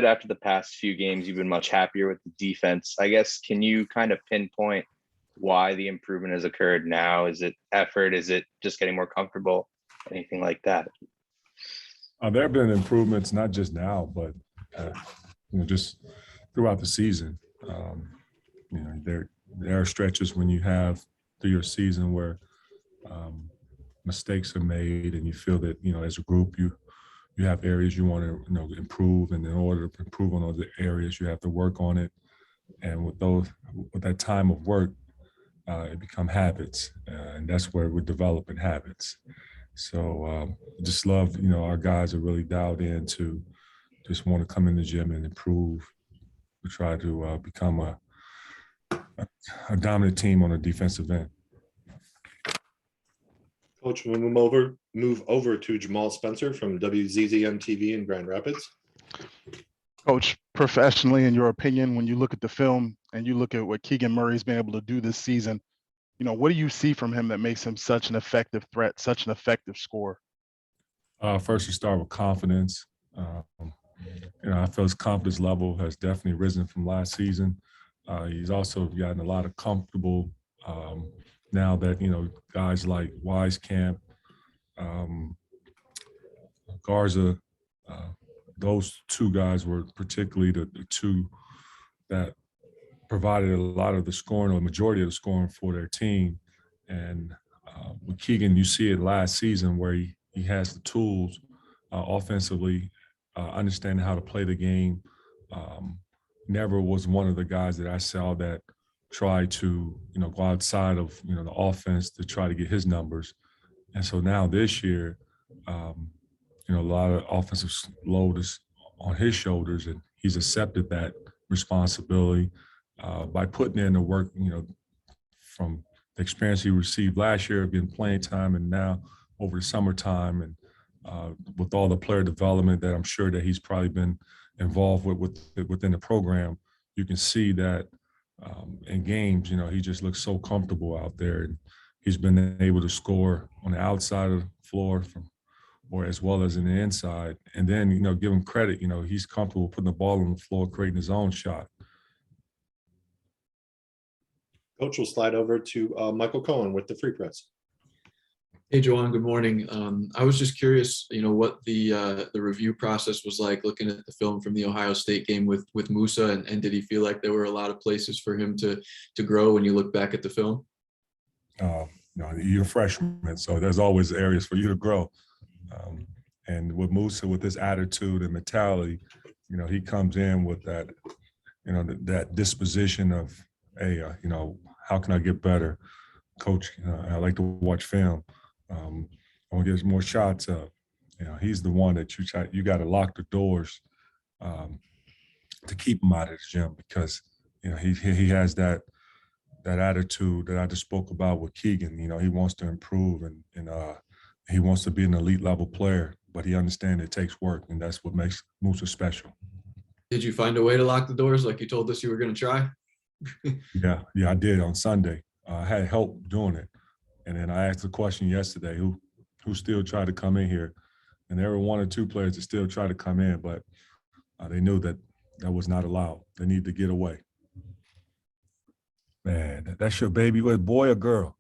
after the past few games, you've been much happier with the defense. I guess, can you kind of pinpoint why the improvement has occurred now? Is it effort? Is it just getting more comfortable? Anything like that? There have been improvements, not just now, but just throughout the season. There are stretches when you have through your season where mistakes are made, and you feel that as a group you have areas you want to improve, and in order to improve on those areas, you have to work on it. And with that time of work, it become habits, and that's where we're developing habits. So just love, our guys are really dialed in to just want to come in the gym and improve. We try to become a dominant team on a defensive end. Coach, we'll move over to Jamal Spencer from WZZM TV in Grand Rapids. Coach, professionally, in your opinion, when you look at the film and you look at what Keegan Murray's been able to do this season, what do you see from him that makes him such an effective threat, such an effective scorer? First, you start with confidence. I feel his confidence level has definitely risen from last season. He's also gotten a lot of comfortable now that, guys like Wisekamp, Garza, those two guys were particularly the two that provided a lot of the scoring, or the majority of the scoring for their team. And with Keegan, you see it last season where he has the tools offensively, understanding how to play the game. Never was one of the guys that I saw that tried to, go outside of, the offense to try to get his numbers. And so now this year, a lot of offensive load is on his shoulders, and he's accepted that responsibility by putting in the work, from the experience he received last year, getting playing time, and now over the summertime, and with all the player development that I'm sure that he's probably been involved within the program. You can see that in games, he just looks so comfortable out there, and he's been able to score on the outside of the floor or as well as in the inside. And then, give him credit, he's comfortable putting the ball on the floor, creating his own shot. Coach, will slide over to Michael Cohen with the Free Press. Hey, Juwan, good morning. I was just curious, what the review process was like looking at the film from the Ohio State game with Musa, and did he feel like there were a lot of places for him to grow when you look back at the film? You're a freshman, so there's always areas for you to grow. And with Musa, with his attitude and mentality, he comes in with that, that disposition of, hey, how can I get better? Coach, I like to watch film. I want to get more shots up. He's the one that you got to lock the doors to keep him out of the gym, because, he has that attitude that I just spoke about with Keegan. He wants to improve, and he wants to be an elite level player, but he understands it takes work, and that's what makes Musa special. Did you find a way to lock the doors like you told us you were going to try? Yeah, I did on Sunday. I had help doing it. And then I asked the question yesterday, who still tried to come in here? And there were one or two players that still tried to come in, but they knew that was not allowed. They needed to get away. Man, that's your baby. Was boy or girl?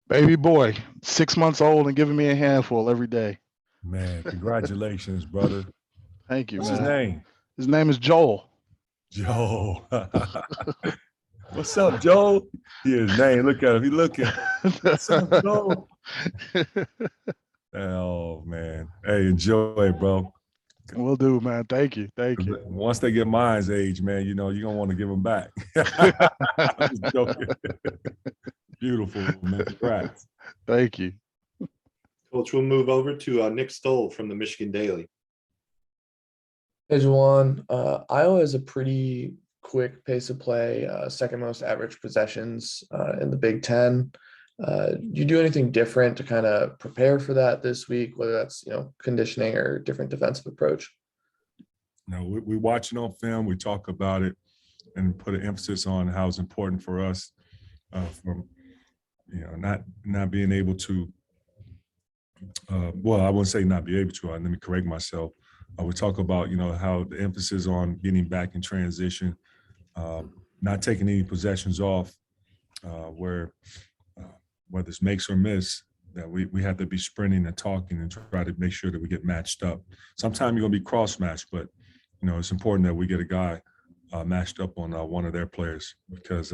Baby boy, 6 months old and giving me a handful every day. Man, congratulations, brother. Thank you, What's man. his name? His name is Joel. Joel. What's up, Joel? His name. Look at him. He looking. What's up, Joel? Oh, man. Hey, enjoy it, bro. Will do, man. Thank you. Once they get mine's age, man, you're going to want to give them back. I'm just joking. Beautiful, man. Congrats. Thank you. Coach, we'll move over to Nick Stoll from the Michigan Daily. Hey, Juwan. Iowa has a pretty quick pace of play, second most average possessions in the Big Ten. You do anything different to kind of prepare for that this week, whether that's, conditioning or different defensive approach? We watch it on film. We talk about it and put an emphasis on how it's important for us from, not being able to Well, I wouldn't say not be able to. Let me correct myself. We talk about, how the emphasis on getting back in transition, not taking any possessions off, where whether it's makes or miss, that we have to be sprinting and talking and try to make sure that we get matched up. Sometimes you're going to be cross-matched, but, it's important that we get a guy matched up on one of their players because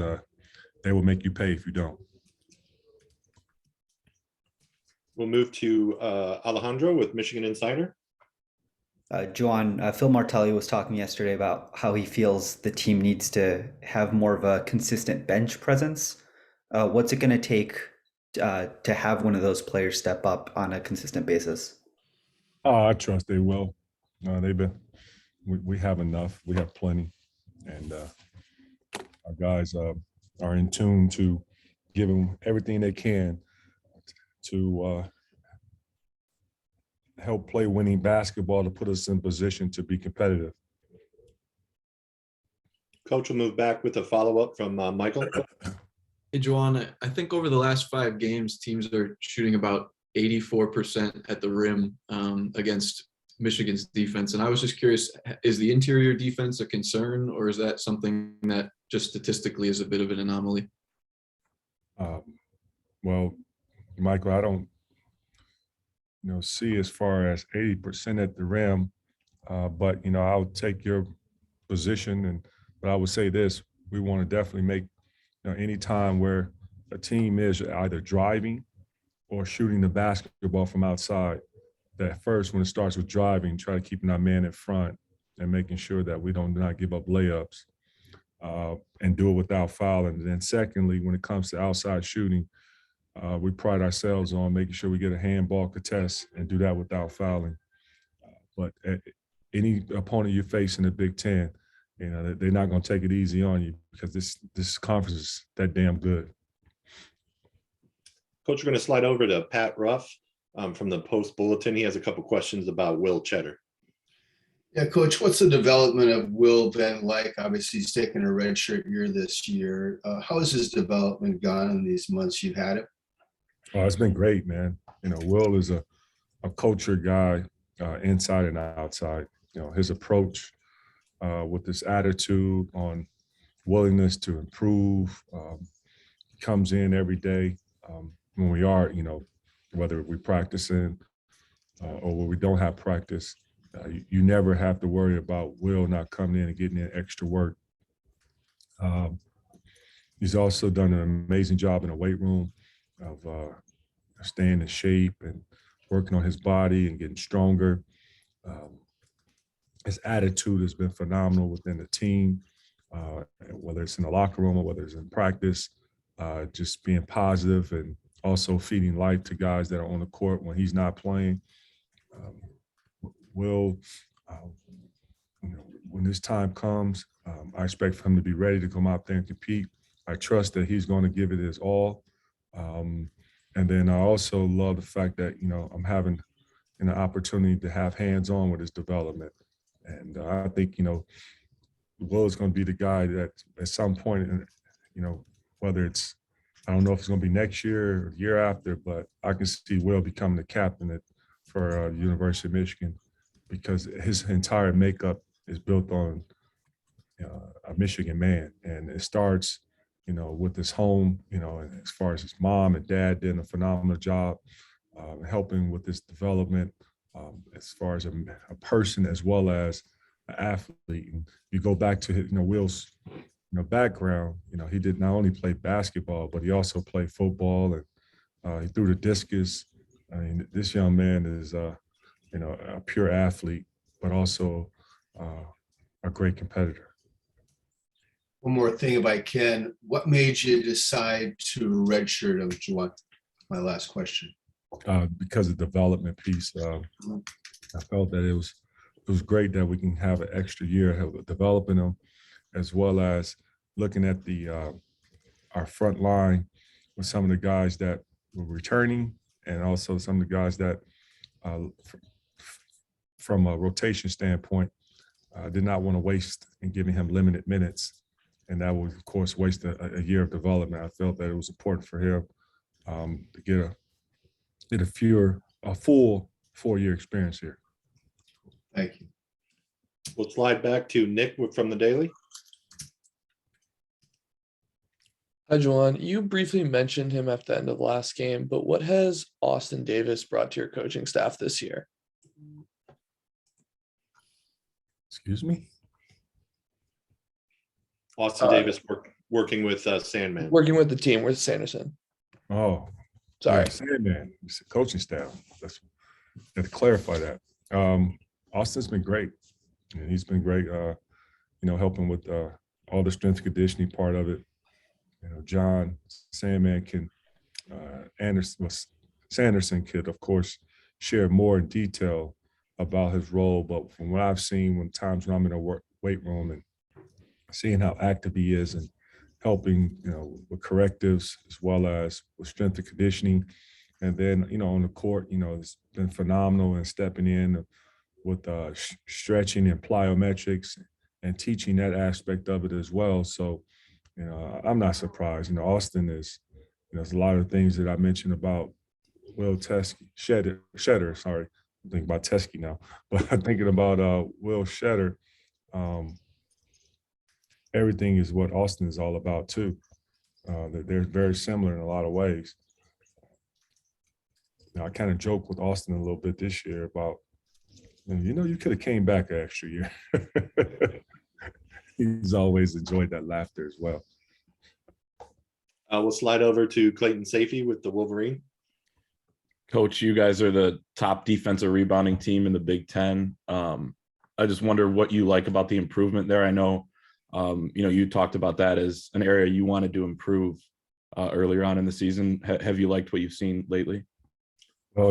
they will make you pay if you don't. We'll move to Alejandro with Michigan Insider. Juwan, Phil Martelli was talking yesterday about how he feels the team needs to have more of a consistent bench presence. What's it going to take to have one of those players step up on a consistent basis? I trust they will. We have enough. We have plenty. And our guys are in tune to give them everything they can to help play winning basketball to put us in position to be competitive. Coach will move back with a follow-up from Michael. Hey, Juwan, I think over the last 5 games, teams are shooting about 84% at the rim against Michigan's defense. And I was just curious, is the interior defense a concern, or is that something that just statistically is a bit of an anomaly? Well, Michael, I don't see as far as 80% at the rim, but I'll take your position, but I would say this: we want to definitely make any time where a team is either driving or shooting the basketball from outside, that first, when it starts with driving, try to keep our man in front and making sure that we don't not give up layups and do it without fouling. And then secondly, when it comes to outside shooting, we pride ourselves on making sure we get a handball contest and do that without fouling. But any opponent you face in the Big Ten, they're not going to take it easy on you because this conference is that damn good. Coach, we're going to slide over to Pat Ruff from the Post Bulletin. He has a couple questions about Will Cheddar. Yeah, Coach, what's the development of Will been like? Obviously, he's taken a redshirt year this year. How has his development gone in these months you've had him? Oh, it's been great, man. Will is a culture guy inside and outside. His approach with this attitude on willingness to improve. He comes in every day when we are, whether we're practicing or when we don't have practice. You never have to worry about Will not coming in and getting in extra work. He's also done an amazing job in the weight room of staying in shape and working on his body and getting stronger. His attitude has been phenomenal within the team, whether it's in the locker room or whether it's in practice, just being positive and also feeding life to guys that are on the court when he's not playing. Will, when this time comes, I expect for him to be ready to come out there and compete. I trust that he's going to give it his all. And then I also love the fact that, I'm having an opportunity to have hands-on with his development. And I think, Will is going to be the guy that at some point, whether it's, I don't know if it's going to be next year or the year after, but I can see Will becoming the captain for University of Michigan because his entire makeup is built on a Michigan man. And it starts, with his home, as far as his mom and dad did a phenomenal job helping with his development as far as a person as well as an athlete. And you go back to his, Will's, background, he did not only play basketball, but he also played football and he threw the discus. I mean, this young man is, a pure athlete, but also a great competitor. One more thing, if I can, what made you decide to redshirt him, Juwan? My last question. Because of the development piece, I felt that it was great that we can have an extra year of developing them, as well as looking at our front line with some of the guys that were returning, and also some of the guys that, from a rotation standpoint, did not want to waste in giving him limited minutes. And that would, of course, waste a year of development. I felt that it was important for him to get a fewer a full 4-year experience here. Thank you. We'll slide back to Nick from the Daily. Hi, Juwan. You briefly mentioned him at the end of last game, but what has Austin Davis brought to your coaching staff this year? Excuse me? Austin Davis working with Sandman. Working with the team with Sanderson. Oh, Sorry. yeah, Sandman. It's the coaching staff. That's got to clarify that. Austin's been great, and he's been great. Helping with all the strength and conditioning part of it. John Sandman Sanderson could, of course, share more in detail about his role. But from what I've seen, when I'm in a weight room and seeing how active he is and helping, with correctives as well as with strength and conditioning. And then, on the court, it's been phenomenal and stepping in with stretching and plyometrics and teaching that aspect of it as well. So, I'm not surprised. Austin is, there's a lot of things that I mentioned about Will Shedder, sorry. I'm thinking about Teskey now, but I'm thinking about Will Shedder. Everything is what Austin is all about too. They're very similar in a lot of ways. I kind of joke with Austin a little bit this year about, you could have came back an extra year. He's always enjoyed that laughter as well. We'll slide over to Clayton Safey with the Wolverine. Coach, you guys are the top defensive rebounding team in the Big Ten. I just wonder what you like about the improvement there. I know, you talked about that as an area you wanted to improve earlier on in the season. Have you liked what you've seen lately? Well,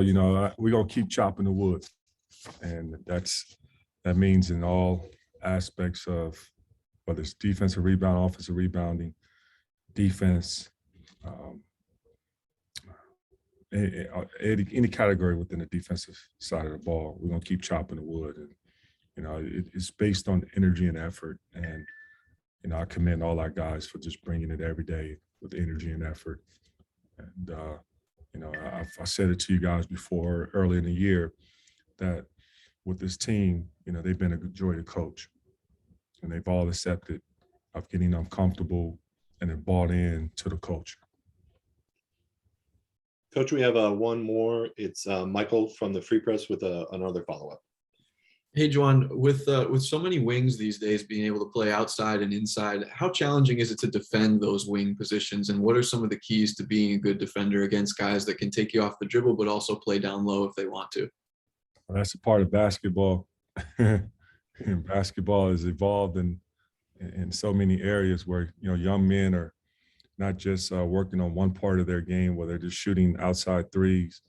we're going to keep chopping the wood. And that means in all aspects of whether it's defensive rebound, offensive rebounding, defense, any category within the defensive side of the ball, we're going to keep chopping the wood. And, it's based on energy and effort. And, I commend all our guys for just bringing it every day with energy and effort. And, I said it to you guys before early in the year that with this team, they've been a good joy to coach. And they've all accepted of getting uncomfortable and then bought in to the culture. Coach, we have one more. It's Michael from the Free Press with another follow-up. Hey, Juwan, with so many wings these days being able to play outside and inside, how challenging is it to defend those wing positions? And what are some of the keys to being a good defender against guys that can take you off the dribble, but also play down low if they want to? Well, that's a part of basketball. And basketball has evolved in so many areas where, young men are not just working on one part of their game where they're just shooting outside threes.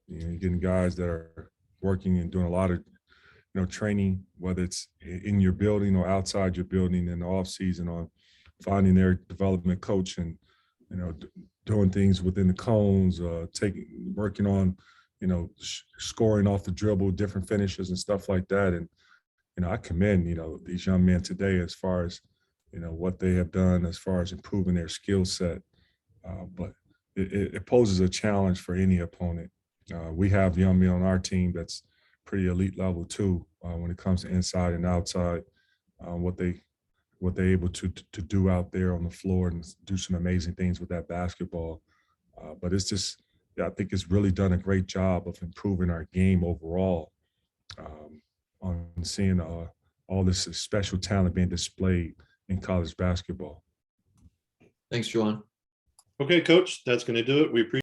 You're getting guys that are working and doing a lot of, training, whether it's in your building or outside your building in the off season on finding their development coach and, doing things within the cones, working on, scoring off the dribble, different finishes and stuff like that. And, I commend, these young men today as far as, what they have done as far as improving their skill set. But it poses a challenge for any opponent. We have young men on our team that's pretty elite level too when it comes to inside and outside, what they're able to do out there on the floor and do some amazing things with that basketball. But it's just, I think it's really done a great job of improving our game overall on seeing all this special talent being displayed in college basketball. Thanks, Juwan. Okay, Coach, that's going to do it. We appreciate